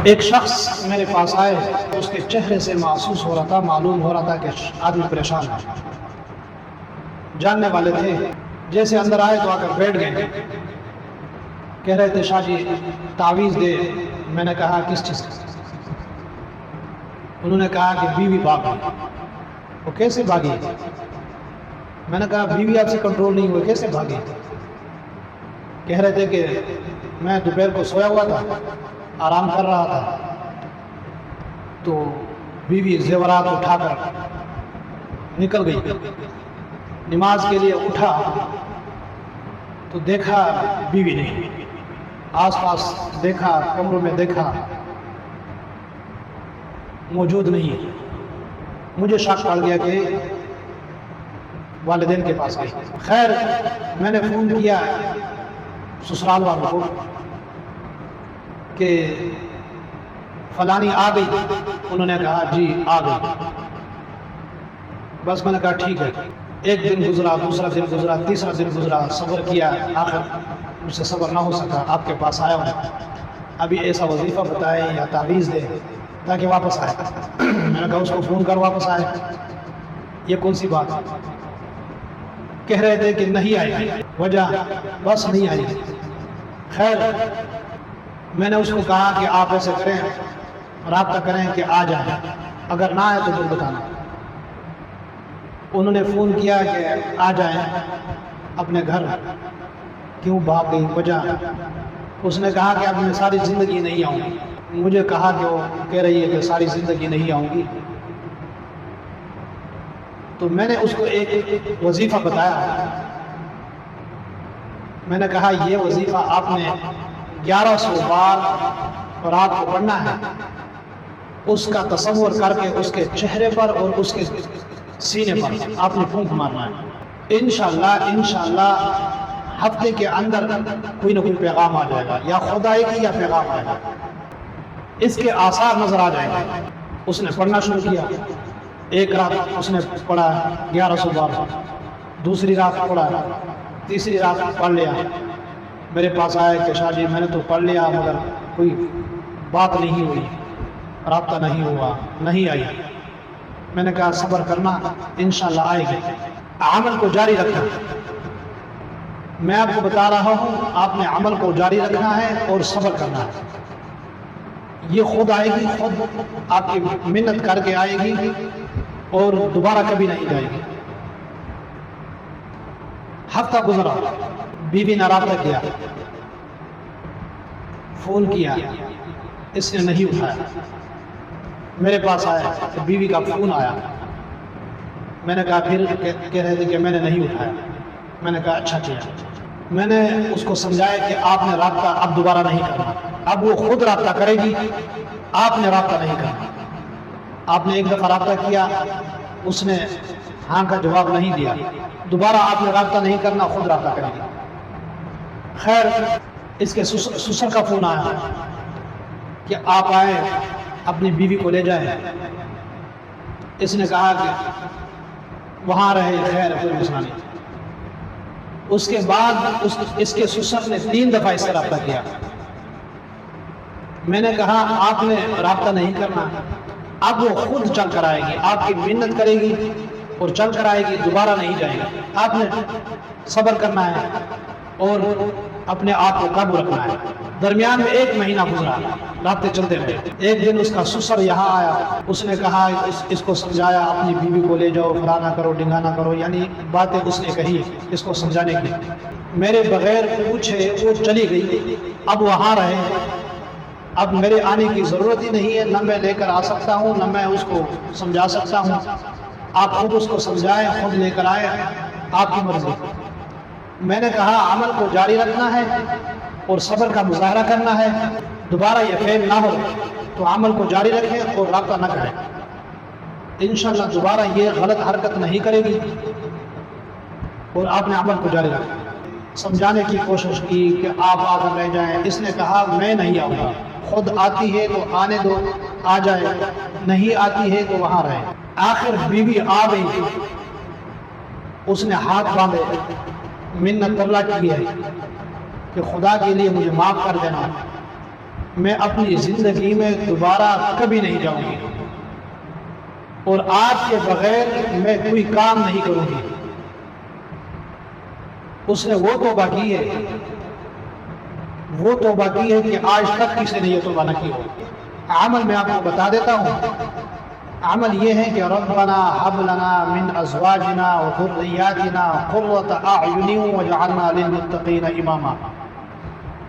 ایک شخص میرے پاس آئے، اس کے چہرے سے محسوس ہو رہا تھا، معلوم ہو رہا تھا کہ آدمی پریشان ہے، جاننے والے تھے۔ جیسے اندر آئے تو آ کر بیٹھ گئے، کہہ رہے تھے شاہ جی تعویذ دے۔ میں نے کہا کس چیز کی؟ انہوں نے کہا کہ بیوی بھاگ گئی۔ وہ کیسے بھاگی؟ میں نے کہا بیوی آپ سے کنٹرول نہیں ہوئی، کیسے بھاگی؟ کہہ رہے تھے کہ میں دوپہر کو سویا ہوا تھا، آرام کر رہا تھا، تو بیوی زیورات اٹھا کر نکل گئی۔ نماز کے لیے اٹھا تو دیکھا بیوی نہیں، آس پاس دیکھا، کمروں میں دیکھا، موجود نہیں۔ مجھے شک پڑ گیا کہ والدین کے پاس گئی۔ خیر میں نے فون کیا سسرال والوں کو کہ فلانی آ گئی؟ انہوں نے کہا جی آ گئی۔ بس میں نے کہا ٹھیک ہے۔ ایک دن گزرا، دوسرا دن گزرا، تیسرا دن گزرا، صبر کیا، آخر مجھ سے صبر نہ ہو سکا، آپ کے پاس آیا ہوں، ابھی ایسا وظیفہ بتائے یا تعویذ دے تاکہ واپس آئے۔ میں نے کہا اس کو فون کر واپس آئے۔ یہ کون سی بات؟ کہہ رہے تھے کہ نہیں آئی۔ وجہ؟ بس نہیں آئی۔ خیر میں نے اس کو کہا کہ آپ ایسے کریں، رابطہ کریں کہ آ جائیں، اگر نہ آئے تو پھر بتانا۔ انہوں نے فون کیا کہ آ جائیں اپنے گھر۔ کیوں بھاگ گئی؟ وجہ؟ اس نے کہا کہ اب میں ساری زندگی نہیں آؤں گی۔ مجھے کہا کہ وہ کہہ رہی ہے کہ ساری زندگی نہیں آؤں گی، تو میں نے اس کو ایک وظیفہ بتایا۔ میں نے کہا یہ وظیفہ آپ نے 1100 بار رات کو پڑھنا ہے، اس کا تصور کر کے اس کے چہرے پر اور اس کے سینے پر آپ نے پھونک مارنا ہے۔ انشاءاللہ ہفتے کے اندر کوئی نہ کوئی پیغام آ جائے گا، یا خود آئے گی یا پیغام آئے گا، اس کے آثار نظر آ جائیں گے۔ اس نے پڑھنا شروع کیا۔ ایک رات اس نے پڑھا 1100 بار، دوسری رات پڑھا، تیسری رات پڑھ لیا۔ میرے پاس آیا کہ شاہ جی میں نے تو پڑھ لیا مگر کوئی بات نہیں ہوئی، رابطہ نہیں ہوا، نہیں آئی۔ میں نے کہا صبر کرنا، انشاءاللہ آئے گی۔ عمل کو جاری رکھنا۔ میں آپ کو بتا رہا ہوں، آپ نے عمل کو جاری رکھنا ہے اور صبر کرنا ہے۔ یہ خود آئے گی، خود آپ کی محنت کر کے آئے گی اور دوبارہ کبھی نہیں جائے گی۔ ہفتہ گزرا، بیوی نے رابطہ کیا، فون کیا، اس نے نہیں اٹھایا۔ میرے پاس آیا کہ بیوی کا فون آیا۔ میں نے کہا پھر کہہ رہے تھے کہ میں نے نہیں اٹھایا۔ میں نے کہا اچھا کیا۔ میں نے اس کو سمجھایا کہ آپ نے رابطہ اب دوبارہ نہیں کرنا، اب وہ خود رابطہ کرے گی، آپ نے رابطہ نہیں کرنا۔ آپ نے ایک دفعہ رابطہ کیا، اس نے ہاں کا جواب نہیں دیا، دوبارہ آپ نے رابطہ نہیں کرنا، خود رابطہ کرے گی۔ خیر اس کے سسر کا فون آیا کہ آپ آئے اپنی بیوی کو لے جائیں۔ اس نے کہا کہ وہاں رہے، خیر کوئی مسئلہ نہیں۔ اس کے بعد اس کے سسر نے 3 دفعہ اس سے رابطہ کیا۔ میں نے کہا آپ نے رابطہ نہیں کرنا، اب وہ خود چل کر آئے گی، آپ کی محنت کرے گی اور چل کر آئے گی، دوبارہ نہیں جائے گی۔ آپ نے صبر کرنا ہے اور اپنے آپ کو قابو رکھنا ہے۔ درمیان میں 1 مہینہ گزرا، رابطے چلتے رہے۔ ایک دن اس کا سسر یہاں آیا، اس نے کہا اس کو سمجھایا اپنی بیوی کو لے جاؤ، فلانا کرو، ڈنگانا کرو، یعنی باتیں اس نے کہی اس کو سمجھانے کی۔ میرے بغیر پوچھے وہ چلی گئی۔ اب وہاں رہے، اب میرے آنے کی ضرورت ہی نہیں ہے، نہ میں لے کر آ سکتا ہوں، نہ میں اس کو سمجھا سکتا ہوں۔ آپ خود اس کو سمجھائیں، خود لے کر آئے، آپ کی مرضی۔ میں نے کہا عمل کو جاری رکھنا ہے اور صبر کا مظاہرہ کرنا ہے، دوبارہ یہ فیل نہ ہو تو عمل کو جاری رکھیں اور رابطہ نہ کریں۔ انشاءاللہ دوبارہ یہ غلط حرکت نہیں کرے گی اور آپ نے عمل کو جاری رکھا۔ سمجھانے کی کوشش کی کہ آپ آ کر رہ جائیں۔ اس نے کہا میں نہیں آؤں گا، خود آتی ہے تو آنے دو، آ جائے، نہیں آتی ہے تو وہاں رہے۔ آخر بیوی آ گئی، اس نے ہاتھ باندھے، منت اللہ کی ہے کہ خدا کے لیے مجھے معاف کر دینا، میں اپنی زندگی میں دوبارہ کبھی نہیں جاؤں گی اور آپ کے بغیر میں کوئی کام نہیں کروں گی۔ اس نے وہ توبہ کی ہے کہ آج تک کسی نے یہ توبہ نہ کی ہو۔ عمل میں آپ کو بتا دیتا ہوں، عمل یہ ہے کہ ربنا ہب لنا من ازواجنا وذریاتنا قرۃ اعین واجعلنا للمتقین اماما۔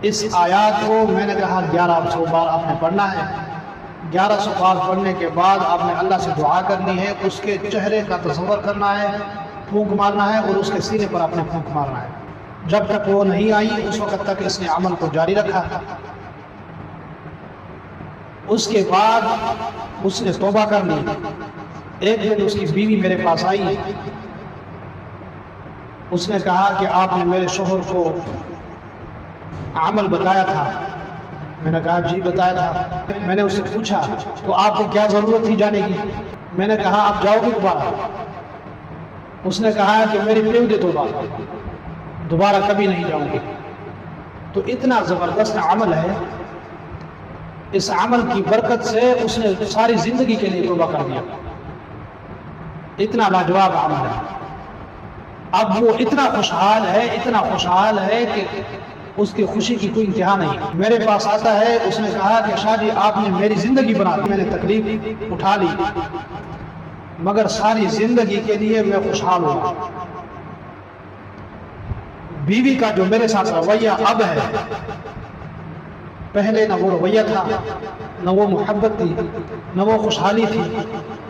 اس آیات کو میں نے کہا 1100 بار آپ نے پڑھنا ہے۔ 1100 بار پڑھنے کے بعد آپ نے اللہ سے دعا کرنی ہے، اس کے چہرے کا تصور کرنا ہے، پھونک مارنا ہے اور اس کے سینے پر اپنے پھونک مارنا ہے۔ جب تک وہ نہیں آئی اس وقت تک اس نے عمل کو جاری رکھا۔ اس کے بعد اس نے توبہ کر لی۔ ایک دن اس کی بیوی میرے پاس آئی، اس نے کہا کہ آپ نے میرے شوہر کو عمل بتایا تھا۔ میں نے کہا جی بتایا تھا۔ میں نے اس سے پوچھا تو آپ کو کیا ضرورت تھی جانے کی؟ میں نے کہا آپ جاؤ گے دوبارہ؟ اس نے کہا کہ میری پیو دے توبہ، دوبارہ کبھی نہیں جاؤں گی۔ تو اتنا زبردست عمل ہے، اس عمل کی برکت سے اس نے ساری زندگی کے لیے توبہ کر دیا۔ اتنا لاجواب عمل ہے۔ اب وہ اتنا خوشحال ہے کہ اس کی خوشی کی کوئی انتہا نہیں۔ میرے پاس آتا ہے، اس نے کہا کہ شاہ جی آپ نے میری زندگی بنا دی، میں نے تکلیف اٹھا لی مگر ساری زندگی کے لیے میں خوشحال ہوں۔ بیوی کا جو میرے ساتھ رویہ اب ہے، پہلے نہ وہ رویہ تھا، نہ وہ محبت تھی، نہ وہ خوشحالی تھی۔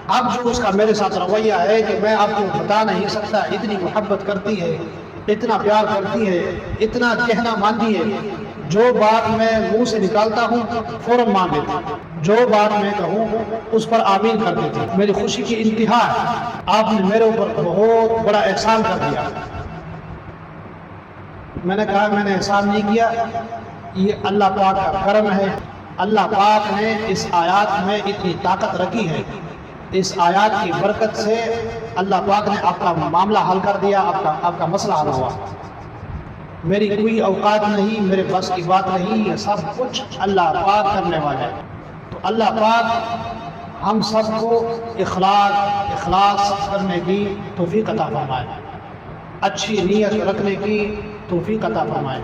اب جو اس کا میرے ساتھ رویہ ہے کہ میں آپ کو بتا نہیں سکتا، اتنی محبت کرتی ہے، اتنا پیار کرتی ہے، اتنا کہنا مانتی ہے۔ جو بات میں منہ سے نکالتا ہوں فوراً مان لیتی، جو بات میں کہوں اس پر آمین کر دیتی۔ میری خوشی کی انتہا ہے۔ آپ نے میرے اوپر بہت بڑا احسان کر دیا۔ میں نے کہا میں نے احسان نہیں کیا، یہ اللہ پاک کا کرم ہے۔ اللہ پاک نے اس آیات میں اتنی طاقت رکھی ہے، اس آیات کی برکت سے اللہ پاک نے آپ کا معاملہ حل کر دیا، آپ کا مسئلہ حل ہوا۔ میری کوئی اوقات نہیں، میرے بس کی بات نہیں، یہ سب کچھ اللہ پاک کرنے والا ہے۔ تو اللہ پاک ہم سب کو اخلاص کرنے کی توفیق عطا فرمائے، اچھی نیت رکھنے کی توفیق عطا فرمائے۔